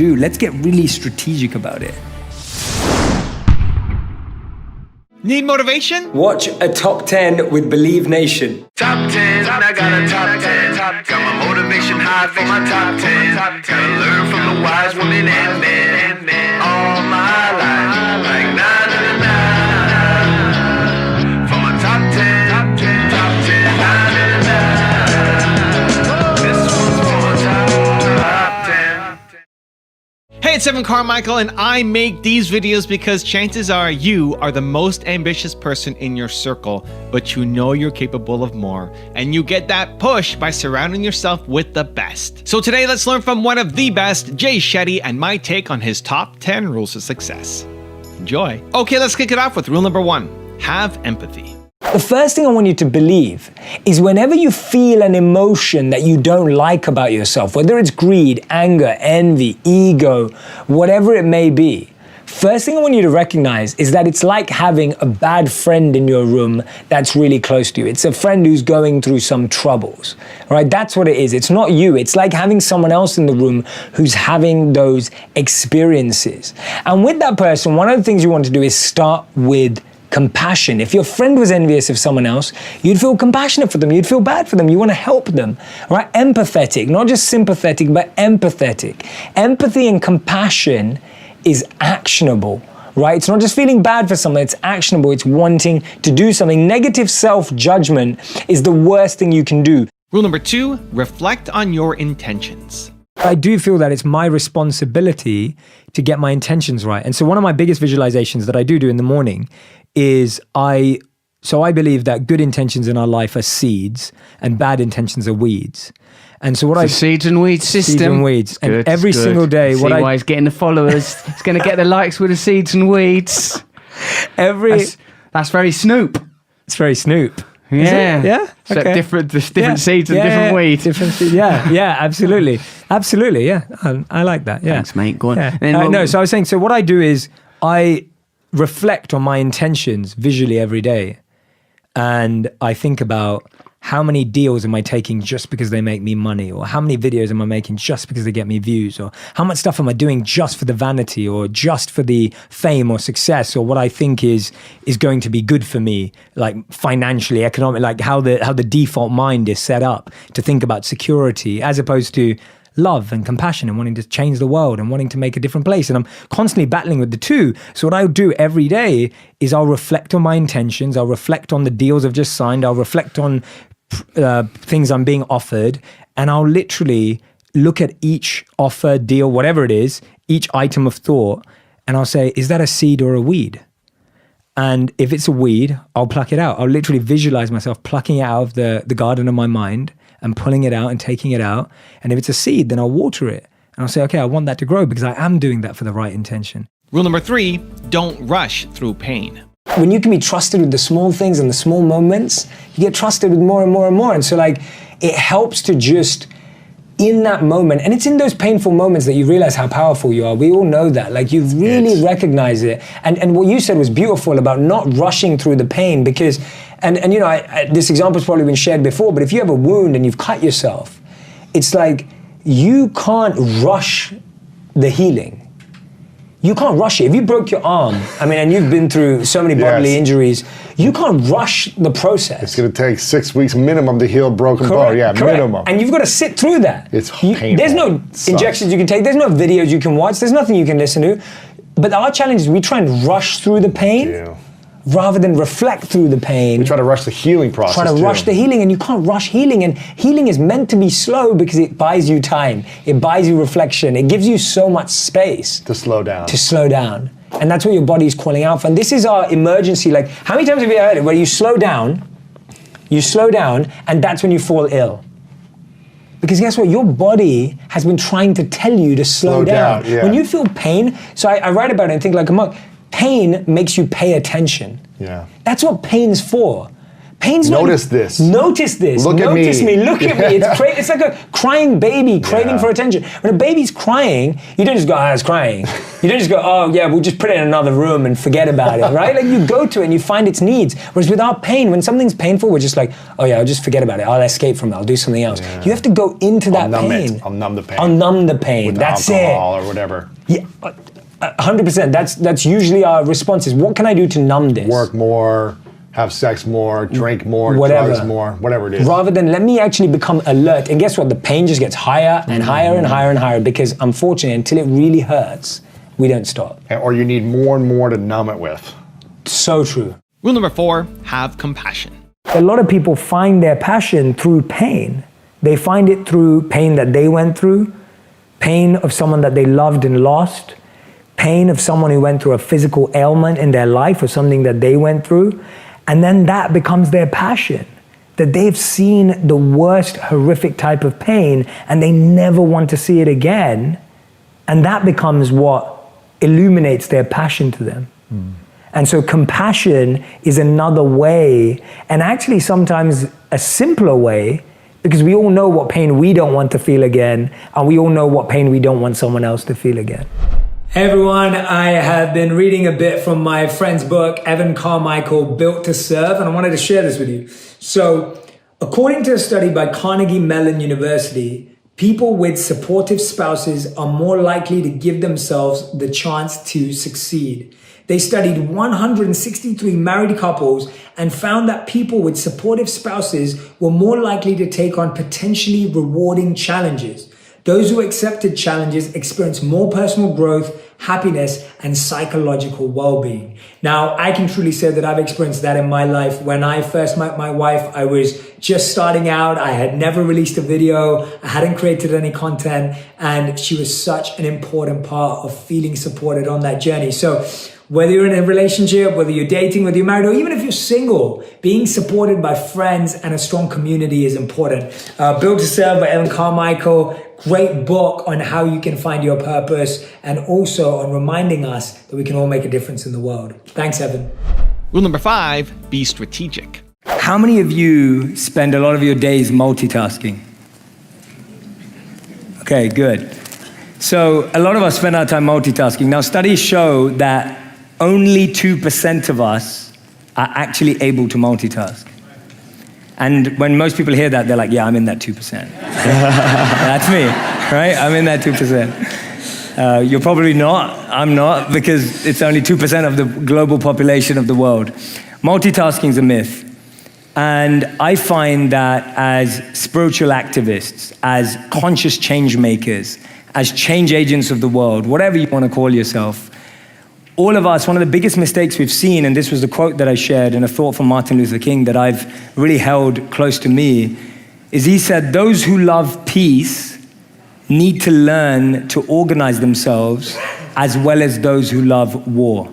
do. Let's get really strategic about it. Need motivation? Watch a top 10 with Believe Nation. Top 10, I got a top 10. Got my motivation high for my top 10. Gotta learn from the wise women and men. All my life, like 9 and 9. For my top 10, top 10, 9 and 9. This one's for my top 10. Hey, it's Evan Carmichael, and I make these videos because chances are you are the most ambitious person in your circle, but you know you're capable of more, and you get that push by surrounding yourself with the best. So today, let's learn from one of the best, Jay Shetty, and my take on his top 10 rules of success. Enjoy. Okay, let's kick it off with rule number 1. Have empathy. The first thing I want you to believe is whenever you feel an emotion that you don't like about yourself, whether it's greed, anger, envy, ego, whatever it may be, first thing I want you to recognize is that it's like having a bad friend in your room that's really close to you. It's a friend who's going through some troubles, right? That's what it is. It's not you. It's like having someone else in the room who's having those experiences. And with that person, one of the things you want to do is start with compassion. If your friend was envious of someone else, you'd feel compassionate for them. You'd feel bad for them. You want to help them, right? Empathetic, not just sympathetic, but empathetic. Empathy and compassion is actionable, right? It's not just feeling bad for someone, it's actionable. It's wanting to do something. Negative self-judgment is the worst thing you can do. Rule number 2, reflect on your intentions. I do feel that it's my responsibility to get my intentions right. And so one of my biggest visualizations that I do in the morning is I believe that good intentions in our life are seeds and bad intentions are weeds. And so seeds and weeds system. Seeds and weeds. Good, and every good. single day, why he's getting the followers. He's going to get the likes with the seeds and weeds. That's very Snoop. It's very Snoop. Yeah. Yeah. So Okay. different seeds and different weeds. Different seeds. Yeah, absolutely. Absolutely, yeah. I like that. Yeah. Thanks, mate. Go on. Yeah. No, so I was saying, so what I do is I reflect on my intentions visually every day. And I think about how many deals am I taking just because they make me money? Or how many videos am I making just because they get me views? Or how much stuff am I doing just for the vanity or just for the fame or success or what I think is going to be good for me, like financially, economically, like how the default mind is set up to think about security as opposed to love and compassion and wanting to change the world and wanting to make a different place. And I'm constantly battling with the two. So what I'll do every day is I'll reflect on my intentions. I'll reflect on the deals I've just signed. I'll reflect on things I'm being offered. And I'll literally look at each offer, deal, whatever it is, each item of thought. And I'll say, is that a seed or a weed? And if it's a weed, I'll pluck it out. I'll literally visualize myself plucking it out of the garden of my mind and pulling it out and taking it out. And if it's a seed, then I'll water it. And I'll say, okay, I want that to grow because I am doing that for the right intention. Rule number 3, don't rush through pain. When you can be trusted with the small things and the small moments, you get trusted with more and more and more. And so like, it helps to just, in that moment, and it's in those painful moments that you realize how powerful you are. We all know that. Like you really recognize it. And what you said was beautiful about not rushing through the pain because, and you know, this example's probably been shared before, but if you have a wound and you've cut yourself, it's like you can't rush the healing. You can't rush it. If you broke your arm, I mean, and you've been through so many bodily injuries, you can't rush the process. It's going to take 6 weeks minimum to heal a broken bone. Yeah, correct. minimum. And you've got to sit through that. It's painful. There's no injections you can take. There's no videos you can watch. There's nothing you can listen to. But our challenge is we try and rush through the pain rather than reflect through the pain. We try to rush the healing process. Try to rush the healing, and you can't rush healing. And healing is meant to be slow because it buys you time. It buys you reflection. It gives you so much space to slow down. And that's what your body's calling out for. And this is our emergency. Like, how many times have you heard it where you slow down, and that's when you fall ill? Because guess what? Your body has been trying to tell you to slow down. When you feel pain, so I write about it and think like a monk, pain makes you pay attention. Yeah. That's what pain's for. Pain's not. Notice this. Notice this. Look at me. Notice me. Look at me. It's like a crying baby craving for attention. When a baby's crying, you don't just go, it's crying. You don't just go, oh yeah, we'll just put it in another room and forget about it, right? Like you go to it and you find its needs. Whereas with our pain, when something's painful, we're just like, oh yeah, I'll just forget about it. I'll escape from it. I'll do something else. Yeah. You have to go into that pain. I'll numb the pain. I'll numb the pain. With That's alcohol it. or whatever. Yeah, 100%. That's usually our response is, what can I do to numb this? Work more, have sex more, drink more, Whatever. drugs more, whatever it is. Rather than let me actually become alert. And guess what? The pain just gets higher and higher and higher and higher because unfortunately, until it really hurts, we don't stop. Or you need more and more to numb it with. So true. Rule number 4, have compassion. A lot of people find their passion through pain. They find it through pain that they went through, pain of someone that they loved and lost, pain of someone who went through a physical ailment in their life or something that they went through. And then that becomes their passion, that they've seen the worst horrific type of pain and they never want to see it again. And that becomes what illuminates their passion to them. And so compassion is another way, and actually sometimes a simpler way, because we all know what pain we don't want to feel again, and we all know what pain we don't want someone else to feel again. Hey everyone, I have been reading a bit from my friend's book, Evan Carmichael, Built to Serve, and I wanted to share this with you. So, according to a study by Carnegie Mellon University, people with supportive spouses are more likely to give themselves the chance to succeed. They studied 163 married couples and found that people with supportive spouses were more likely to take on potentially rewarding challenges. Those who accepted challenges experienced more personal growth, happiness, and psychological well-being. Now, I can truly say that I've experienced that in my life. When I first met my wife, I was just starting out. I had never released a video. I hadn't created any content, and she was such an important part of feeling supported on that journey. So whether you're in a relationship, whether you're dating, whether you're married, or even if you're single, being supported by friends and a strong community is important. Built to Serve by Evan Carmichael, great book on how you can find your purpose and also on reminding us that we can all make a difference in the world. Thanks, Evan. Rule number 5, be strategic. How many of you spend a lot of your days multitasking? Okay, good. So a lot of us spend our time multitasking. Now, studies show that only 2% of us are actually able to multitask. And when most people hear that, they're like, yeah, I'm in that 2%. That's me, right? I'm in that 2%. You're probably not. I'm not, because it's only 2% of the global population of the world. Multitasking is a myth. And I find that as spiritual activists, as conscious change makers, as change agents of the world, whatever you want to call yourself, all of us, one of the biggest mistakes we've seen, and this was the quote that I shared and a thought from Martin Luther King that I've really held close to me, is he said, those who love peace need to learn to organize themselves as well as those who love war,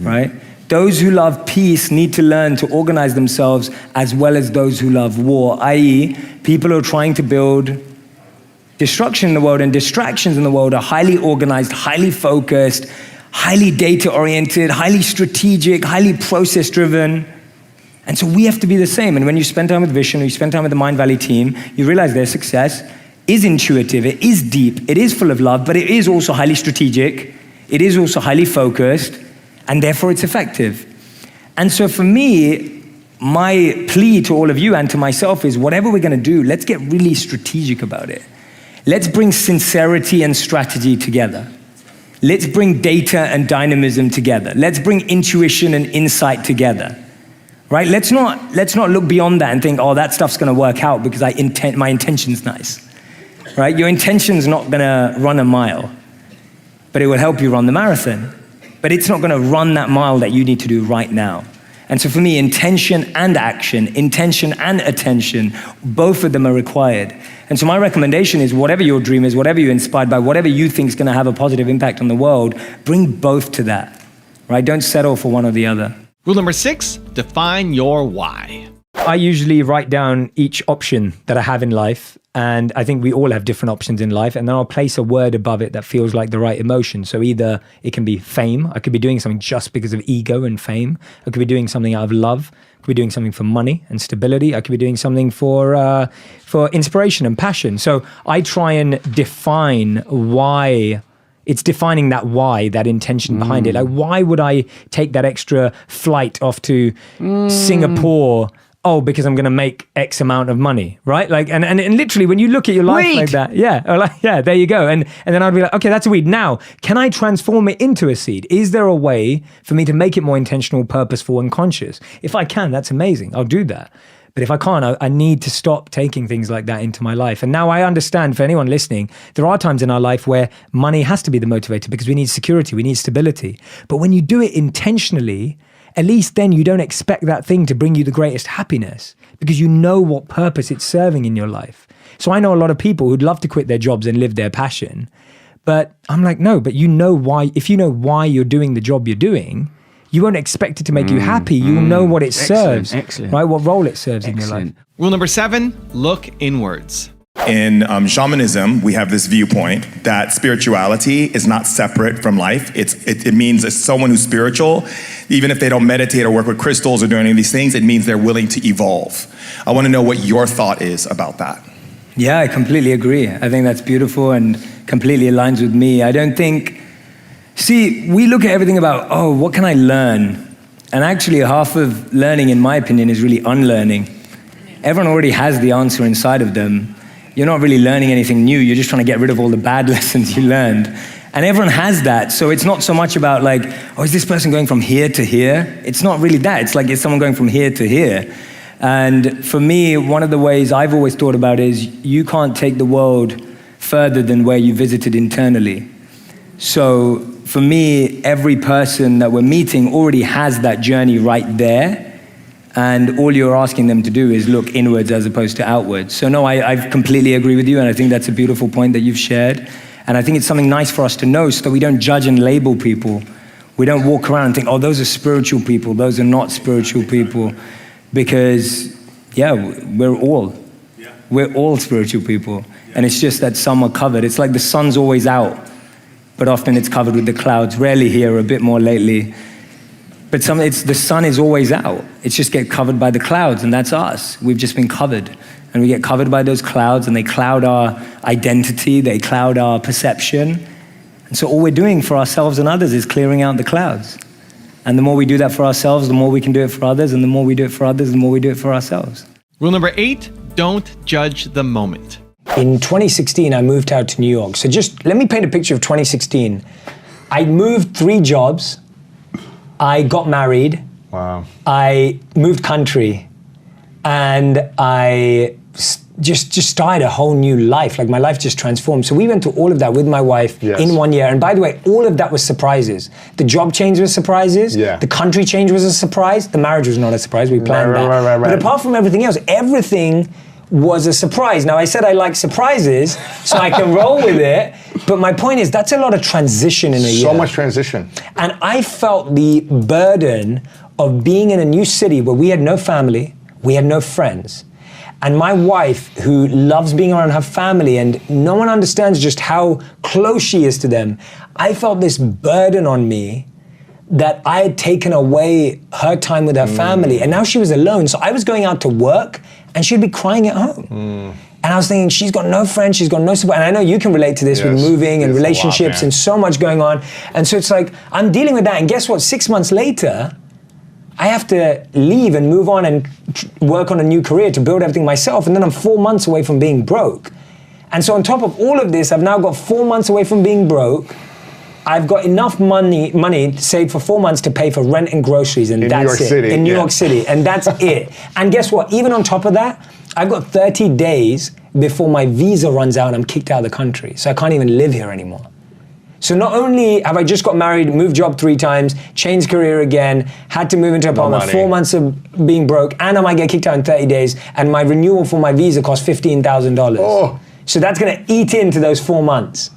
right? Those who love peace need to learn to organize themselves as well as those who love war, i.e., people who are trying to build destruction in the world and distractions in the world are highly organized, highly focused, highly data-oriented, highly strategic, highly process-driven. And so we have to be the same. And when you spend time with Vision, or you spend time with the Mind Valley team, you realize their success is intuitive, it is deep, it is full of love, but it is also highly strategic, it is also highly focused, and therefore it's effective. And so for me, my plea to all of you and to myself is whatever we're gonna do, let's get really strategic about it. Let's bring sincerity and strategy together. Let's bring data and dynamism together. Let's bring intuition and insight together, right? Let's not look beyond that and think, oh, that stuff's gonna work out because my intention's nice, right? Your intention's not gonna run a mile, but it will help you run the marathon. But it's not gonna run that mile that you need to do right now. And so for me, intention and action, intention and attention, both of them are required. And so my recommendation is whatever your dream is, whatever you're inspired by, whatever you think is gonna have a positive impact on the world, bring both to that, right? Don't settle for one or the other. Rule number 6, define your why. I usually write down each option that I have in life. And I think we all have different options in life. And then I'll place a word above it that feels like the right emotion. So either it can be fame. I could be doing something just because of ego and fame. I could be doing something out of love. I could be doing something for money and stability. I could be doing something for inspiration and passion. So I try and define why. It's defining that why, that intention behind it. Like, why would I take that extra flight off to Singapore? Oh, because I'm going to make X amount of money, right? Like, and literally when you look at your life Weed. like that, there you go. And then I'd be like, okay, that's a weed. Now, can I transform it into a seed? Is there a way for me to make it more intentional, purposeful, and conscious? If I can, that's amazing. I'll do that. But if I can't, I need to stop taking things like that into my life. And now I understand, for anyone listening, there are times in our life where money has to be the motivator because we need security, we need stability. But when you do it intentionally, at least then you don't expect that thing to bring you the greatest happiness because you know what purpose it's serving in your life. So I know a lot of people who'd love to quit their jobs and live their passion. But I'm like, no, but you know why. If you know why you're doing the job you're doing, you won't expect it to make you happy. You'll know what it serves, right? What role it serves in your life. Rule number 7, look inwards. In shamanism, we have this viewpoint that spirituality is not separate from life. It means it's someone who's spiritual, even if they don't meditate or work with crystals or do any of these things, it means they're willing to evolve. I want to know what your thought is about that. Yeah, I completely agree. I think that's beautiful and completely aligns with me. I don't think, we look at everything about, what can I learn? And actually half of learning, in my opinion, is really unlearning. Everyone already has the answer inside of them. You're not really learning anything new. You're just trying to get rid of all the bad lessons you learned. And everyone has that. So it's not so much about like, is this person going from here to here? It's not really that. It's like, is someone going from here to here? And for me, one of the ways I've always thought about is you can't take the world further than where you visited internally. So for me, every person that we're meeting already has that journey right there. And all you're asking them to do is look inwards as opposed to outwards. So no, I completely agree with you, and I think that's a beautiful point that you've shared. And I think it's something nice for us to know so that we don't judge and label people. We don't walk around and think, those are spiritual people, those are not spiritual people. Because, we're all spiritual people. And it's just that some are covered. It's like the sun's always out, but often it's covered with the clouds. Rarely here, a bit more lately. But the sun is always out. It's just get covered by the clouds, and that's us. We've just been covered. And we get covered by those clouds, and they cloud our identity, they cloud our perception. And so all we're doing for ourselves and others is clearing out the clouds. And the more we do that for ourselves, the more we can do it for others, and the more we do it for others, the more we do it for ourselves. Rule number 8, don't judge the moment. In 2016, I moved out to New York. So just let me paint a picture of 2016. I moved 3 jobs. I got married. Wow. I moved country, and I just started a whole new life. Like my life just transformed. So we went through all of that with my wife in 1 year. And by the way, all of that was surprises. The job change was surprises. Yeah. The country change was a surprise. The marriage was not a surprise. We planned that. Right. But apart from everything else, everything was a surprise. Now I said I like surprises, so I can roll with it. But my point is, that's a lot of transition in a year. So much transition. And I felt the burden of being in a new city where we had no family, we had no friends. And my wife, who loves being around her family, and no one understands just how close she is to them, I felt this burden on me that I had taken away her time with her family. And now she was alone. So I was going out to work, and she'd be crying at home. And I was thinking, she's got no friends, she's got no support. And I know you can relate to this with moving and relationships and so much going on. And so it's like, I'm dealing with that. And guess what? 6 months later, I have to leave and move on and work on a new career to build everything myself. And then I'm 4 months away from being broke. And so on top of all of this, I've now got 4 months away from being broke. I've got enough money saved for 4 months to pay for rent and groceries, and that's it. In New York City, and that's it. And guess what? Even on top of that, I've got 30 days before my visa runs out and I'm kicked out of the country. So I can't even live here anymore. So not only have I just got married, moved job 3 times, changed career again, had to move into an apartment, 4 months of being broke, and I might get kicked out in 30 days, and my renewal for my visa costs $15,000. Oh. So that's gonna eat into those 4 months.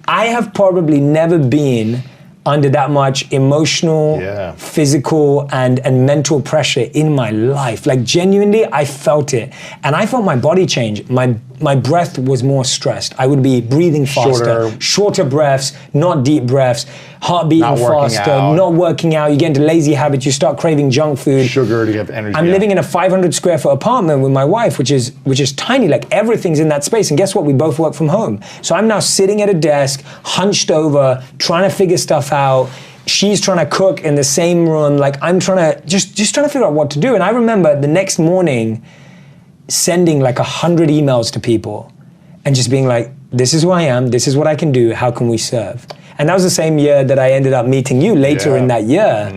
I have probably never been under that much emotional, Yeah. physical, and mental pressure in my life. Like genuinely, I felt it. And I felt my body change. My breath was more stressed. I would be breathing faster, shorter breaths, not deep breaths, heart beating Not working faster, out. not working out. You get into lazy habits, you start craving junk food. Sugar to get the energy. I'm yeah. living in a 500 square foot apartment with my wife, which is tiny. Like everything's in that space. And guess what? We both work from home. So I'm now sitting at a desk, hunched over, trying to figure stuff out. She's trying to cook in the same room. Like I'm trying to just trying to figure out what to do. And I remember the next morning sending like 100 emails to people and just being like, this is who I am. This is what I can do. How can we serve? And that was the same year that I ended up meeting you later in that year.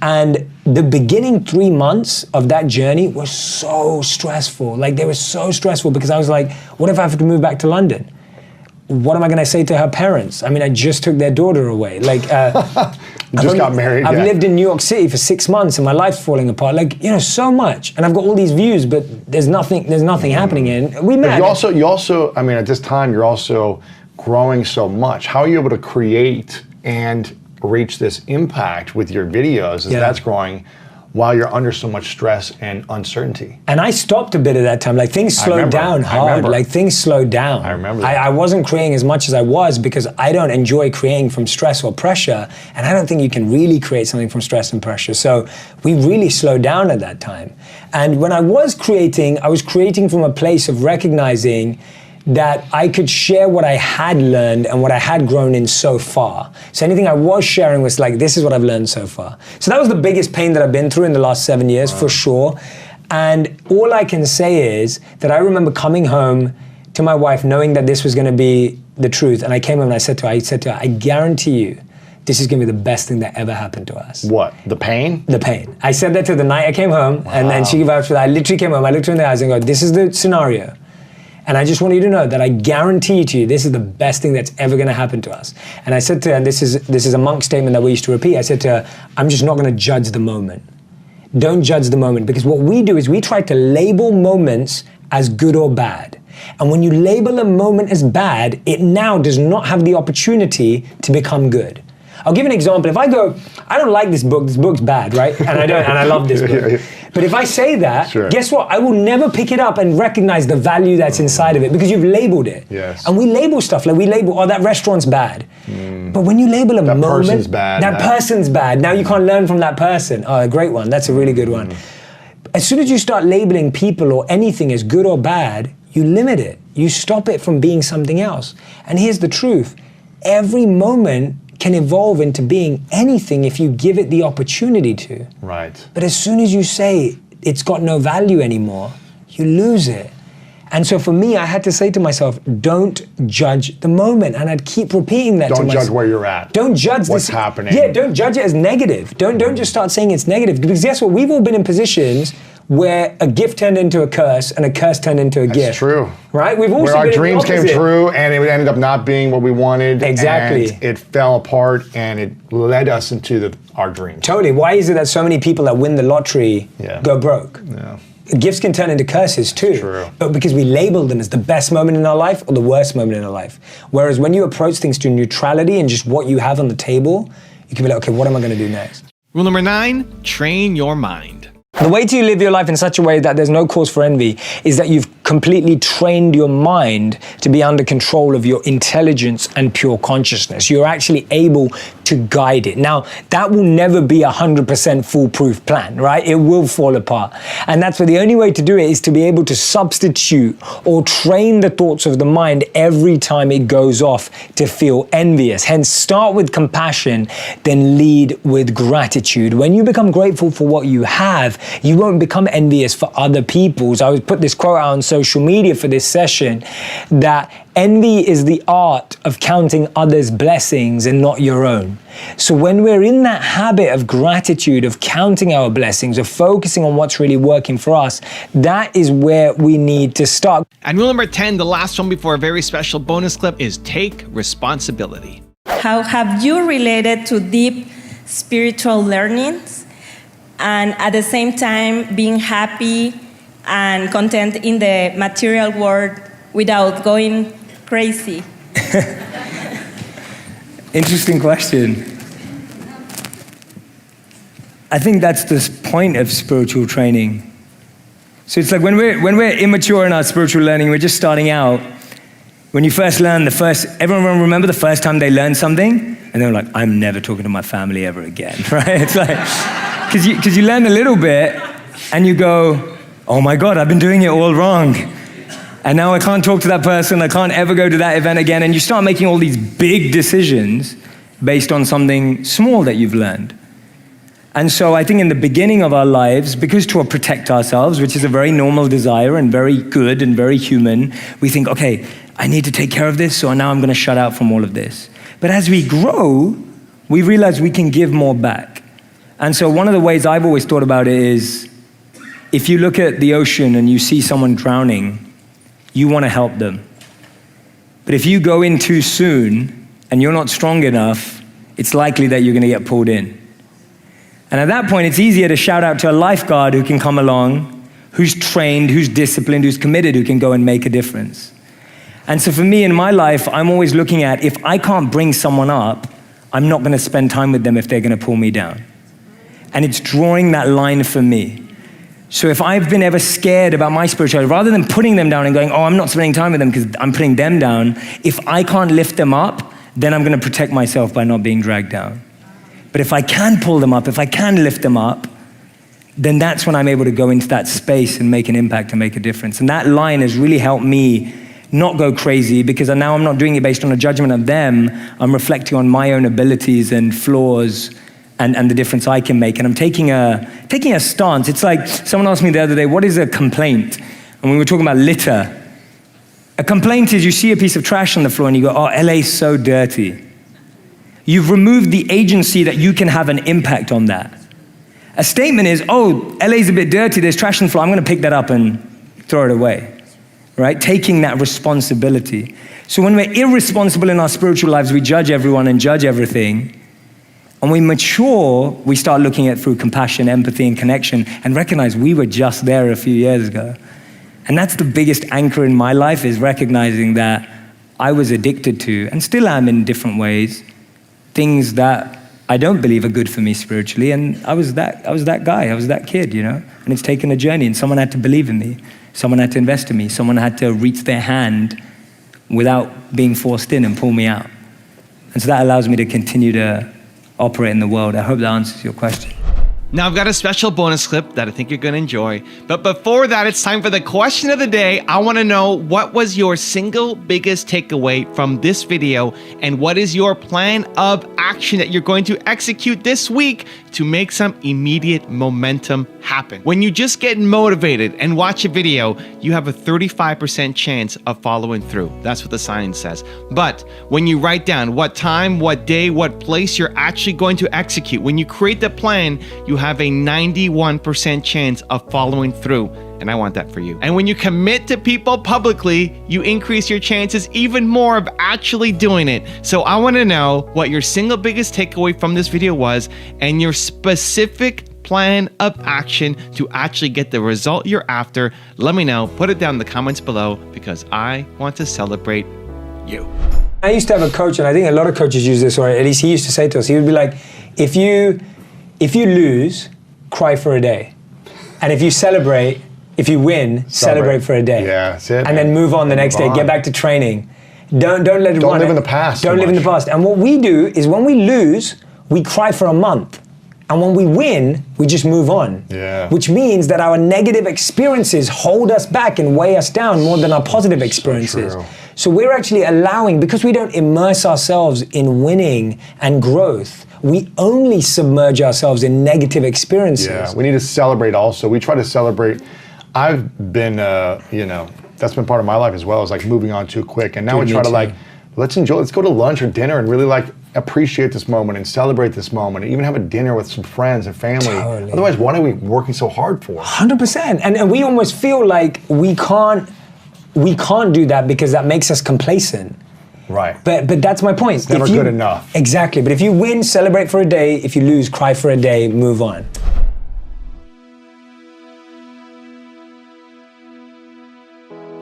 And the beginning 3 months of that journey were so stressful. Like they were so stressful because I was like, what if I have to move back to London? What am I gonna say to her parents? I mean, I just took their daughter away. Like, Just got married. I've yeah. lived in New York City for 6 months and my life's falling apart. Like, so much. And I've got all these views, but there's nothing happening. And we met. But you also, I mean, at this time, you're also growing so much. How are you able to create and reach this impact with your videos as that's growing while you're under so much stress and uncertainty? And I stopped a bit at that time. Like things slowed down hard. Like things slowed down. I remember that. I wasn't creating as much as I was because I don't enjoy creating from stress or pressure. And I don't think you can really create something from stress and pressure. So we really slowed down at that time. And when I was creating from a place of recognizing that I could share what I had learned and what I had grown in so far. So anything I was sharing was like, this is what I've learned so far. So that was the biggest pain that I've been through in the last 7 years, for sure. And all I can say is that I remember coming home to my wife knowing that this was gonna be the truth. And I came home and I said to her, I guarantee you, this is gonna be the best thing that ever happened to us. What? The pain? The pain. I said that to the night I came home, and then she vouched for that. I literally came home, I looked her in the eyes and go, this is the scenario. And I just want you to know that I guarantee to you, this is the best thing that's ever gonna happen to us. And I said to her, and this is a monk statement that we used to repeat, I said to her, I'm just not gonna judge the moment. Don't judge the moment, because what we do is we try to label moments as good or bad. And when you label a moment as bad, it now does not have the opportunity to become good. I'll give you an example. If I go, I don't like this book's bad, right? And I love this book. But if I say that, guess what? I will never pick it up and recognize the value that's inside of it because you've labeled it. Yes. And we label stuff, like we label, oh, that restaurant's bad. But when you label a moment, person's bad, that person's bad. Now you can't learn from that person. Oh, a great one. That's a really good one. As soon as you start labeling people or anything as good or bad, you limit it. You stop it from being something else. And here's the truth. Every moment can evolve into being anything if you give it the opportunity to. Right. But as soon as you say it's got no value anymore, you lose it. And so for me, I had to say to myself, don't judge the moment. And I'd keep repeating that to myself. Don't judge where you're at. Don't judge what's happening. Yeah, don't judge it as negative. Don't just start saying it's negative. Because guess what? We've all been in positions where a gift turned into a curse and a curse turned into a gift. That's true. Right? We've also where our been dreams came opposite. true and it ended up not being what we wanted. Exactly. And it fell apart and it led us into our dreams. Totally. Why is it that so many people that win the lottery go broke? Yeah. Gifts can turn into curses too. True. But because we label them as the best moment in our life or the worst moment in our life. Whereas when you approach things to neutrality and just what you have on the table, you can be like, okay, what am I gonna do next? Rule number 9, train your mind. The way to live your life in such a way that there's no cause for envy is that you've completely trained your mind to be under control of your intelligence and pure consciousness. You're actually able to guide it. Now, that will never be 100% foolproof plan, right? It will fall apart. And that's where the only way to do it is to be able to substitute or train the thoughts of the mind every time it goes off to feel envious. Hence, start with compassion, then lead with gratitude. When you become grateful for what you have, you won't become envious for other people's. I would put this quote out on social media for this session, that envy is the art of counting others' blessings and not your own. So when we're in that habit of gratitude, of counting our blessings, of focusing on what's really working for us, that is where we need to start. And rule number 10, the last one before a very special bonus clip, is take responsibility. How have you related to deep spiritual learnings and at the same time being happy and content in the material world without going crazy? Interesting question. I think that's the point of spiritual training. So it's like when we're immature in our spiritual learning, we're just starting out. When you first learn everyone remember the first time they learned something? And they're like, I'm never talking to my family ever again, right? It's like, because you learn a little bit and you go, oh my God, I've been doing it all wrong. And now I can't talk to that person, I can't ever go to that event again. And you start making all these big decisions based on something small that you've learned. And so I think in the beginning of our lives, because to protect ourselves, which is a very normal desire and very good and very human, we think, okay, I need to take care of this, so now I'm going to shut out from all of this. But as we grow, we realize we can give more back. And so one of the ways I've always thought about it is, if you look at the ocean and you see someone drowning, you want to help them. But if you go in too soon and you're not strong enough, it's likely that you're going to get pulled in. And at that point, it's easier to shout out to a lifeguard who can come along, who's trained, who's disciplined, who's committed, who can go and make a difference. And so for me in my life, I'm always looking at, if I can't bring someone up, I'm not going to spend time with them if they're going to pull me down. And it's drawing that line for me. So if I've been ever scared about my spirituality, rather than putting them down and going, oh, I'm not spending time with them because I'm putting them down, if I can't lift them up, then I'm going to protect myself by not being dragged down. But if I can pull them up, if I can lift them up, then that's when I'm able to go into that space and make an impact and make a difference. And that line has really helped me not go crazy, because now I'm not doing it based on a judgment of them. I'm reflecting on my own abilities and flaws and the difference I can make. And I'm taking a stance. It's like someone asked me the other day, what is a complaint? And we were talking about litter. A complaint is you see a piece of trash on the floor and you go, oh, LA's so dirty. You've removed the agency that you can have an impact on that. A statement is, oh, LA's a bit dirty, there's trash on the floor, I'm going to pick that up and throw it away. Right? Taking that responsibility. So when we're irresponsible in our spiritual lives, we judge everyone and judge everything. And we mature, we start looking at through compassion, empathy, and connection, and recognize we were just there a few years ago. And that's the biggest anchor in my life, is recognizing that I was addicted to, and still am in different ways, things that I don't believe are good for me spiritually. And I was that guy, I was that kid, you know? And it's taken a journey, and someone had to believe in me. Someone had to invest in me. Someone had to reach their hand without being forced in and pull me out. And so that allows me to continue to operate in the world. I hope that answers your question. Now I've got a special bonus clip that I think you're going to enjoy. But before that, it's time for the question of the day. I want to know, what was your single biggest takeaway from this video? And what is your plan of action that you're going to execute this week to make some immediate momentum happen? When you just get motivated and watch a video, you have a 35% chance of following through. That's what the sign says. But when you write down what time, what day, what place you're actually going to execute, when you create the plan, you have a 91% chance of following through. And I want that for you. And when you commit to people publicly, you increase your chances even more of actually doing it. So I want to know what your single biggest takeaway from this video was, and your specific plan of action to actually get the result you're after. Let me know. Put it down in the comments below, because I want to celebrate you. I used to have a coach, and I think a lot of coaches use this, or at least he used to say to us, he would be like, if you lose, cry for a day. And if you celebrate, if you win, celebrate for a day. Yeah, that's it. And then move on the next day, get back to training. Don't let it run. Don't live in the past. Don't live in the past. And what we do is, when we lose, we cry for a month. And when we win, we just move on. Yeah. Which means that our negative experiences hold us back and weigh us down more than our positive experiences. So true. So we're actually allowing, because we don't immerse ourselves in winning and growth, we only submerge ourselves in negative experiences. Yeah, we need to celebrate also. We try to celebrate. I've been, that's been part of my life as well, is like moving on too quick. And now we try to let's enjoy, let's go to lunch or dinner and really appreciate this moment and celebrate this moment, and even have a dinner with some friends and family. Totally. Otherwise, what are we working so hard for? 100%. And we almost feel like we can't do that because that makes us complacent. Right. But that's my point. It's never good enough. Exactly. But if you win, celebrate for a day. If you lose, cry for a day, move on.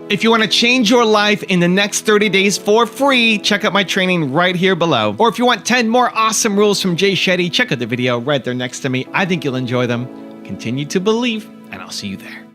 If you want to change your life in the next 30 days for free, check out my training right here below. Or if you want 10 more awesome rules from Jay Shetty, check out the video right there next to me. I think you'll enjoy them. Continue to believe, and I'll see you there.